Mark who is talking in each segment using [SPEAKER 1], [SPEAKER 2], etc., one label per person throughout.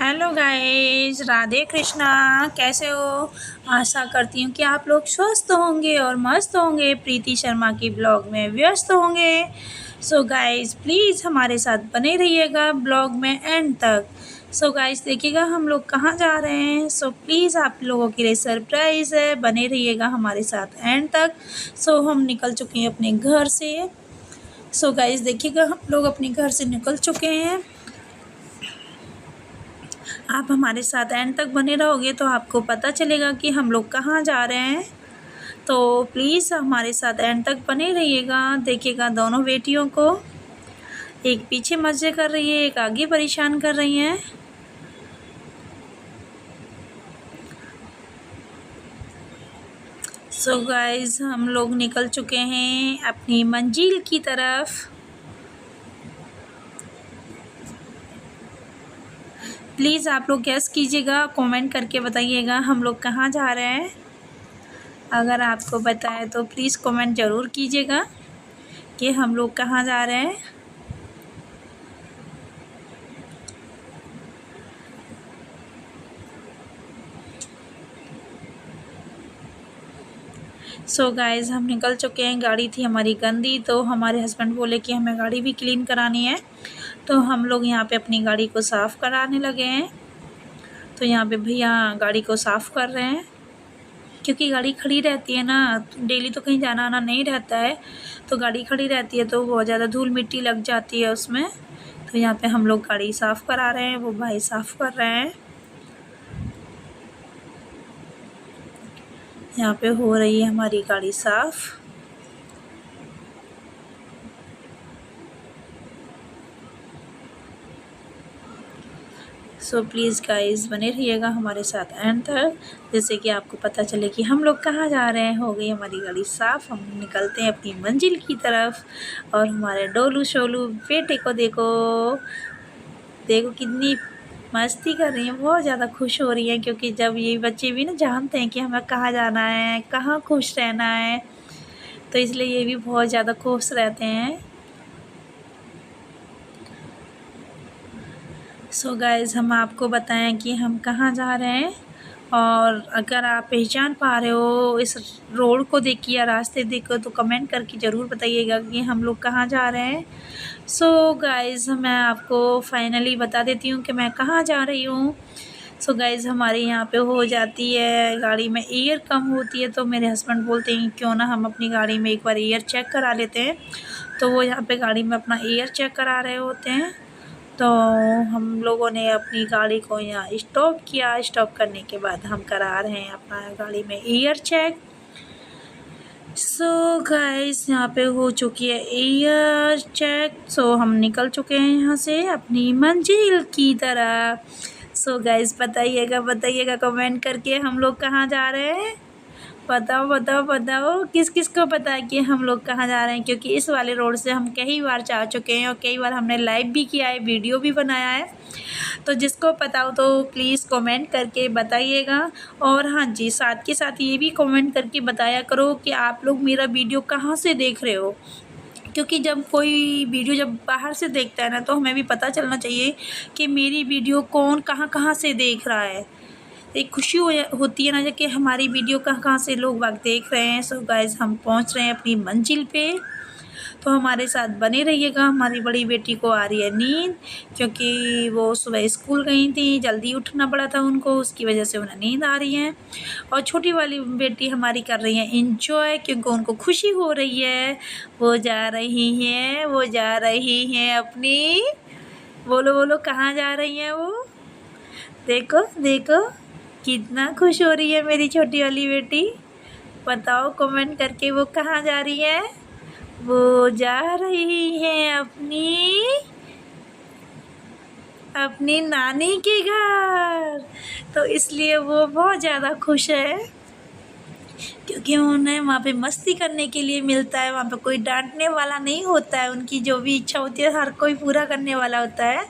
[SPEAKER 1] Hello guys, Radhe Krishna. कैसे हो? आशा करती हूँ कि आप लोग स्वस्थ होंगे और मस्त होंगे, प्रीति शर्मा की ब्लॉग में व्यस्त होंगे। सो गाइस, प्लीज़ हमारे साथ बने रहिएगा ब्लॉग में एंड तक। सो गाइस, देखिएगा हम लोग कहाँ जा रहे हैं। सो प्लीज़ आप लोगों के लिए सरप्राइज़ है, बने रहिएगा हमारे साथ एंड तक। सो हम निकल चुके हैं अपने घर से। सो गाइस, देखिएगा हम लोग अपने घर से निकल चुके हैं। आप हमारे साथ एंड तक बने रहोगे तो आपको पता चलेगा कि हम लोग कहाँ जा रहे हैं। तो प्लीज़ हमारे साथ एंड तक बने रहिएगा। देखिएगा दोनों बेटियों को, एक पीछे मज़े कर रही है, एक आगे परेशान कर रही हैं। सो गाइस, हम लोग निकल चुके हैं अपनी मंजिल की तरफ। प्लीज़ आप लोग गेस कीजिएगा, कमेंट करके बताइएगा हम लोग कहाँ जा रहे हैं। अगर आपको पता है तो प्लीज़ कमेंट ज़रूर कीजिएगा कि हम लोग कहाँ जा रहे हैं। सो गाइज़, हम निकल चुके हैं। गाड़ी थी हमारी गंदी, तो हमारे हस्बैंड बोले कि हमें गाड़ी भी क्लीन करानी है। तो हम लोग यहाँ पे अपनी गाड़ी को साफ़ कराने लगे हैं। तो यहाँ पे भैया गाड़ी को साफ़ कर रहे हैं, क्योंकि गाड़ी खड़ी रहती है ना, डेली तो कहीं जाना आना नहीं रहता है। तो गाड़ी खड़ी रहती है तो बहुत ज़्यादा धूल मिट्टी लग जाती है उसमें। तो यहाँ पे हम लोग गाड़ी साफ़ करा रहे हैं, वो भाई साफ़ कर रहे हैं। यहाँ पे हो रही है हमारी गाड़ी साफ़। सो प्लीज़ गाइस, बने रहिएगा हमारे साथ एंड तक, जैसे कि आपको पता चले कि हम लोग कहाँ जा रहे हैं। हो गई हमारी गाड़ी साफ़, हम निकलते हैं अपनी मंजिल की तरफ। और हमारे डोलू शोलू बेटे को देखो, देखो कितनी मस्ती कर रही हैं, बहुत ज़्यादा खुश हो रही हैं। क्योंकि जब ये बच्चे भी ना जानते हैं कि हमें कहाँ जाना है, कहाँ खुश रहना है, तो इसलिए ये भी बहुत ज़्यादा खुश रहते हैं। सो गाइज़, हम आपको बताएं कि हम कहाँ जा रहे हैं। और अगर आप पहचान पा रहे हो इस रोड को देख के या रास्ते देख के, तो कमेंट करके ज़रूर बताइएगा कि हम लोग कहाँ जा रहे हैं। सो गाइज़, मैं आपको फाइनली बता देती हूँ कि मैं कहाँ जा रही हूँ। सो गाइज़, हमारे यहाँ पे हो जाती है गाड़ी में एयर कम होती है, तो मेरे हस्बैंड बोलते हैं क्यों ना हम अपनी गाड़ी में एक बार एयर चेक करा लेते हैं। तो वो यहाँ पे गाड़ी में अपना एयर चेक करा रहे होते हैं। तो हम लोगों ने अपनी गाड़ी को यहाँ स्टॉप किया। स्टॉप करने के बाद हम करा रहे हैं अपना गाड़ी में एयर चेक। सो गाइस, यहाँ पे हो चुकी है एयर चेक। सो हम निकल चुके हैं यहाँ से अपनी मंजिल की तरफ। सो गाइस, बताइएगा कमेंट करके हम लोग कहाँ जा रहे हैं। बताओ किस किस को पता है कि हम लोग कहाँ जा रहे हैं। क्योंकि इस वाले रोड से हम कई बार जा चुके हैं और कई बार हमने लाइव भी किया है, वीडियो भी बनाया है। तो जिसको पता हो तो प्लीज़ कमेंट करके बताइएगा। और हाँ जी, साथ के साथ ये भी कमेंट करके बताया करो कि आप लोग मेरा वीडियो कहाँ से देख रहे हो। क्योंकि जब कोई वीडियो जब बाहर से देखता है ना, तो हमें भी पता चलना चाहिए कि मेरी वीडियो कौन कहाँ से देख रहा है। एक खुशी होती है ना कि हमारी वीडियो कहाँ से लोग बाग देख रहे हैं। सो गाइस, हम पहुंच रहे हैं अपनी मंजिल पे, तो हमारे साथ बने रहिएगा। हमारी बड़ी बेटी को आ रही है नींद, क्योंकि वो सुबह स्कूल गई थी, जल्दी उठना पड़ा था उनको, उसकी वजह से उन्हें नींद आ रही है। और छोटी वाली बेटी हमारी कर रही है इंजॉय, क्योंकि उनको खुशी हो रही है। वो जा रही हैं अपनी, बोलो कहाँ जा रही हैं वो। देखो कितना खुश हो रही है मेरी छोटी वाली बेटी। बताओ कमेंट करके वो कहाँ जा रही है। वो जा रही है अपनी नानी के घर। तो इसलिए वो बहुत ज़्यादा खुश है, क्योंकि उन्हें वहाँ पे मस्ती करने के लिए मिलता है। वहाँ पे कोई डांटने वाला नहीं होता है, उनकी जो भी इच्छा होती है हर कोई पूरा करने वाला होता है।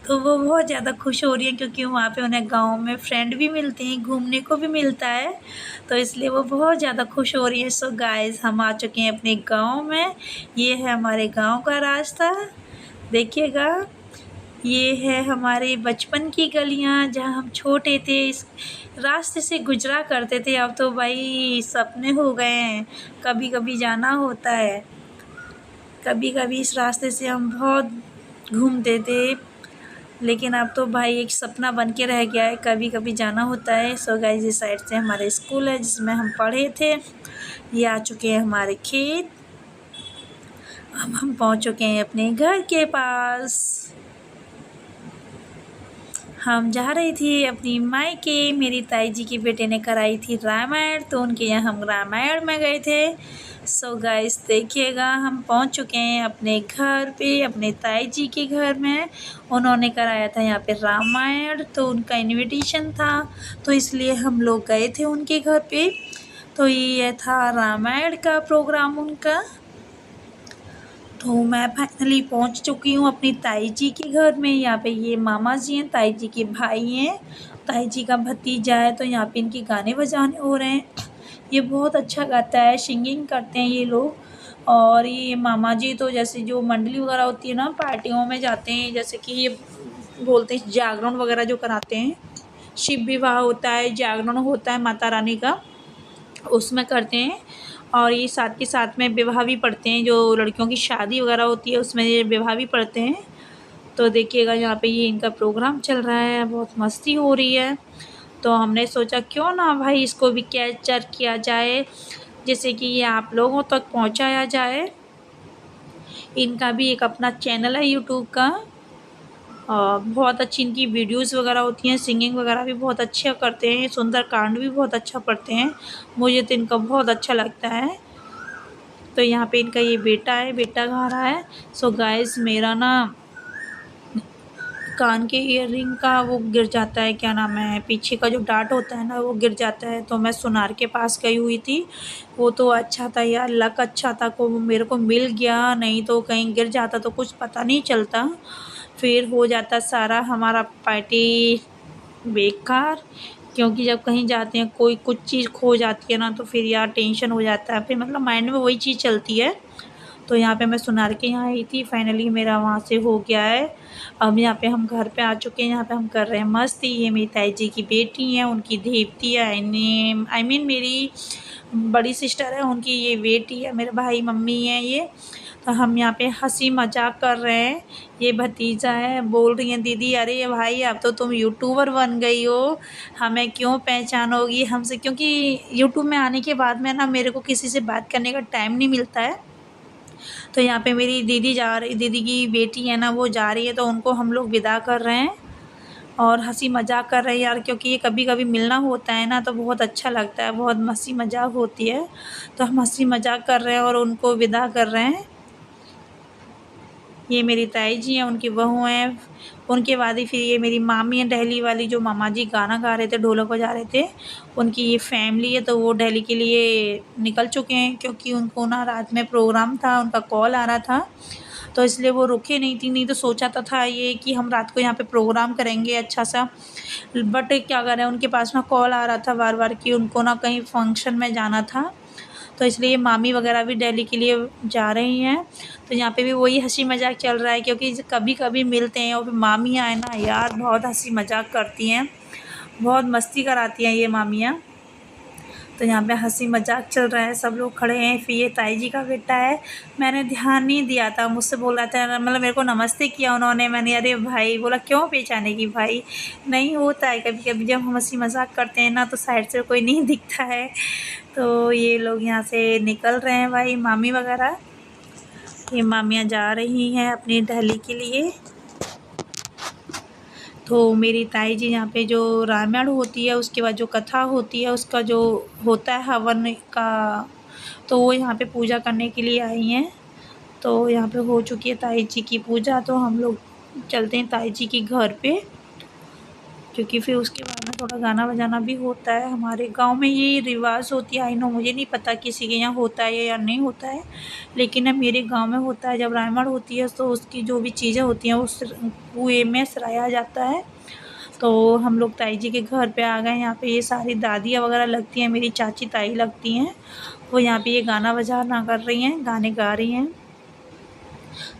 [SPEAKER 1] तो वो बहुत ज़्यादा खुश हो रही है, क्योंकि वहाँ पे उन्हें गांव में फ्रेंड भी मिलते हैं, घूमने को भी मिलता है। तो इसलिए वो बहुत ज़्यादा खुश हो रही है। सो गाइस, हम आ चुके हैं अपने गाँव में। ये है हमारे गाँव का रास्ता, देखिएगा। ये है हमारे बचपन की गलियाँ, जहाँ हम छोटे थे इस रास्ते से गुजरा करते थे। अब तो भाई सपने हो गए हैं, कभी-कभी जाना होता है। कभी-कभी इस रास्ते से हम बहुत घूमते थे, लेकिन अब तो भाई एक सपना बन के रह गया है, कभी-कभी जाना होता है। सो गाइस, इस साइड से हमारे स्कूल है जिसमें हम पढ़े थे। ये आ चुके हैं हमारे खेत। अब हम पहुंच चुके हैं अपने घर के पास। हम जा रही थी अपनी मायके, मेरी ताई जी के बेटे ने कराई थी रामायण, तो उनके यहाँ हम रामायण में गए थे। सो गाइस देखिएगा, हम पहुंच चुके हैं अपने घर पे, अपने ताई जी के घर में। उन्होंने कराया था यहाँ पे रामायण, तो उनका इनविटेशन था, तो इसलिए हम लोग गए थे उनके घर पे। तो ये था रामायण का प्रोग्राम उनका। तो मैं फाइनली पहुंच चुकी हूँ अपनी ताई जी के घर में। यहाँ पे ये मामा जी हैं, ताई जी के भाई हैं, ताई जी का भतीजा है। तो यहाँ पे इनके गाने बजाने हो रहे हैं। ये बहुत अच्छा गाता है, सिंगिंग करते हैं ये लोग। और ये मामा जी तो जैसे जो मंडली वगैरह होती है ना, पार्टियों में जाते हैं, जैसे कि ये बोलते हैं जागरण वगैरह जो कराते हैं, शिव विवाह होता है, जागरण होता है माता रानी का, उसमें करते हैं। और ये साथ के साथ में विवाह भी पढ़ते हैं, जो लड़कियों की शादी वगैरह होती है उसमें ये विवाह भी पढ़ते हैं। तो देखिएगा यहाँ पे ये इनका प्रोग्राम चल रहा है, बहुत मस्ती हो रही है। तो हमने सोचा क्यों ना भाई इसको भी कैप्चर किया जाए, जैसे कि ये आप लोगों तक पहुँचाया जाए। इनका भी एक अपना चैनल है यूट्यूब का, बहुत अच्छी इनकी वीडियोस वगैरह होती हैं, सिंगिंग वगैरह भी बहुत अच्छा करते हैं, सुंदरकांड भी बहुत अच्छा पढ़ते हैं। मुझे तो इनका बहुत अच्छा लगता है। तो यहाँ पे इनका ये बेटा है, बेटा गा रहा है। सो गाइस, मेरा ना कान के ईयररिंग का वो गिर जाता है, क्या नाम है, पीछे का जो डाट होता है ना वो गिर जाता है। तो मैं सुनार के पास गई हुई थी। वो तो अच्छा था यार, लक अच्छा था को मेरे को मिल गया, नहीं तो कहीं गिर जाता तो कुछ पता नहीं चलता, फिर हो जाता सारा हमारा पार्टी बेकार। क्योंकि जब कहीं जाते हैं कोई कुछ चीज़ खो जाती है ना, तो फिर यार टेंशन हो जाता है, फिर मतलब माइंड में वही चीज़ चलती है। तो यहाँ पे मैं सुनार के यहाँ आई थी, फाइनली मेरा वहाँ से हो गया है। अब यहाँ पे हम घर पे आ चुके हैं, यहाँ पे हम कर रहे हैं मस्ती। ये मेरी ताई जी की बेटी है, उनकी देवती है, आई मीन मेरी बड़ी सिस्टर है, उनकी ये बेटी है, मेरे भाई मम्मी है ये। तो हम यहाँ पे हंसी मजाक कर रहे हैं। ये भतीजा है, बोल रही है दीदी अरे भाई अब तो तुम यूट्यूबर बन गई हो, हमें क्यों पहचानोगी हमसे, क्योंकि यूट्यूब में आने के बाद में ना मेरे को किसी से बात करने का टाइम नहीं मिलता है। तो यहाँ पे मेरी दीदी की बेटी है ना, वो जा रही है, तो उनको हम लोग विदा कर रहे हैं और हंसी मजाक कर रहे हैं यार, क्योंकि ये कभी कभी मिलना होता है ना तो बहुत अच्छा लगता है, बहुत हंसी मजाक होती है। तो हम हंसी मजाक कर रहे हैं और उनको विदा कर रहे हैं। ये मेरी ताई जी हैं, उनकी बहू हैं। उनके बाद ही फिर ये मेरी मामी है दिल्ली वाली, जो मामा जी गाना गा रहे थे, ढोलक बजा रहे थे, उनकी ये फैमिली है, तो वो दिल्ली के लिए निकल चुके हैं, क्योंकि उनको ना रात में प्रोग्राम था, उनका कॉल आ रहा था, तो इसलिए वो रुके नहीं थी। नहीं तो सोचा था ये कि हम रात को यहाँ पे प्रोग्राम करेंगे अच्छा सा, बट क्या करें, उनके पास ना कॉल आ रहा था बार बार कि उनको ना कहीं फंक्शन में जाना था, तो इसलिए मामी वगैरह भी दिल्ली के लिए जा रही हैं। तो यहाँ पे भी वही हंसी मजाक चल रहा है, क्योंकि कभी कभी मिलते हैं और फिर मामियाँ हैं ना यार, बहुत हंसी मजाक करती हैं, बहुत मस्ती कराती हैं ये मामियाँ। तो यहाँ पे हंसी मजाक चल रहा है, सब लोग खड़े हैं। फिर ये ताई जी का बेटा है, मैंने ध्यान नहीं दिया था, मुझसे बोल रहा था, मतलब मेरे को नमस्ते किया उन्होंने, मैंने अरे भाई बोला क्यों पहचाने की भाई, नहीं होता है कभी कभी जब हम हंसी मजाक करते हैं ना तो साइड से कोई नहीं दिखता है। तो ये लोग यहाँ से निकल रहे हैं भाई, मामी वगैरह, ये मामियाँ जा रही हैं अपनी दिल्ली के लिए। तो मेरी ताई जी यहाँ पे जो रामायण होती है उसके बाद जो कथा होती है उसका जो होता है हवन का, तो वो यहाँ पे पूजा करने के लिए आई हैं। तो यहाँ पे हो चुकी है ताई जी की पूजा, तो हम लोग चलते हैं ताई जी के घर पे, क्योंकि फिर उसके बाद में थोड़ा गाना बजाना भी होता है। हमारे गांव में ये रिवाज होती है, आई नो मुझे नहीं पता किसी के यहाँ होता है या नहीं होता है, लेकिन अब मेरे गांव में होता है। जब रामायण होती है तो उसकी जो भी चीज़ें होती हैं उस कुएँ में सराया जाता है। तो हम लोग ताई जी के घर पे आ गए। यहाँ पे ये सारी दादियाँ वगैरह लगती हैं, मेरी चाची ताई लगती हैं, वो यहाँ पे ये गाना बजाना कर रही हैं, गाने गा रही हैं।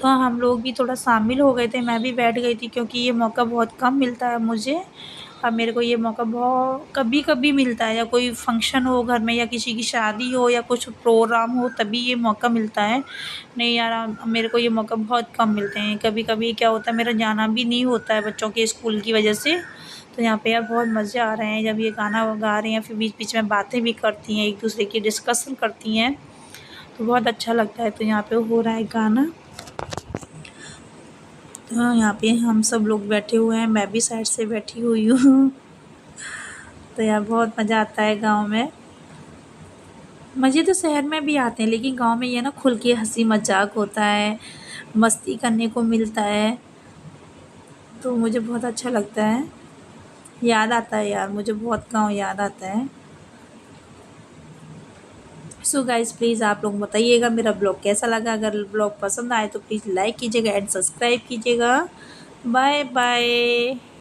[SPEAKER 1] तो हम लोग भी थोड़ा शामिल हो गए थे, मैं भी बैठ गई थी क्योंकि ये मौका बहुत कम मिलता है मुझे। अब मेरे को ये मौका बहुत कभी कभी मिलता है, या कोई फंक्शन हो घर में या किसी की शादी हो या कुछ प्रोग्राम हो तभी ये मौका मिलता है। नहीं यार, मेरे को ये मौका बहुत कम मिलते हैं। कभी कभी क्या होता है, मेरा जाना भी नहीं होता है बच्चों के स्कूल की वजह से। तो यहाँ पे यार बहुत मज़े आ रहे हैं जब ये गाना गा रहे हैं, फिर बीच बीच में बातें भी करती हैं, एक दूसरे की डिस्कशन करती हैं, तो बहुत अच्छा लगता है। तो यहाँ पे हो रहा है गाना, तो यहाँ पे हम सब लोग बैठे हुए हैं, मैं भी साइड से बैठी हुई हूँ। तो यार बहुत मज़ा आता है गांव में। मज़े तो शहर में भी आते हैं, लेकिन गांव में ये ना खुल के हंसी मजाक होता है, मस्ती करने को मिलता है, तो मुझे बहुत अच्छा लगता है। याद आता है यार, मुझे बहुत गांव याद आता है। सो गाइस, प्लीज़ आप लोग बताइएगा मेरा ब्लॉग कैसा लगा। अगर ब्लॉग पसंद आए तो प्लीज़ लाइक कीजिएगा एंड सब्सक्राइब कीजिएगा। Bye bye.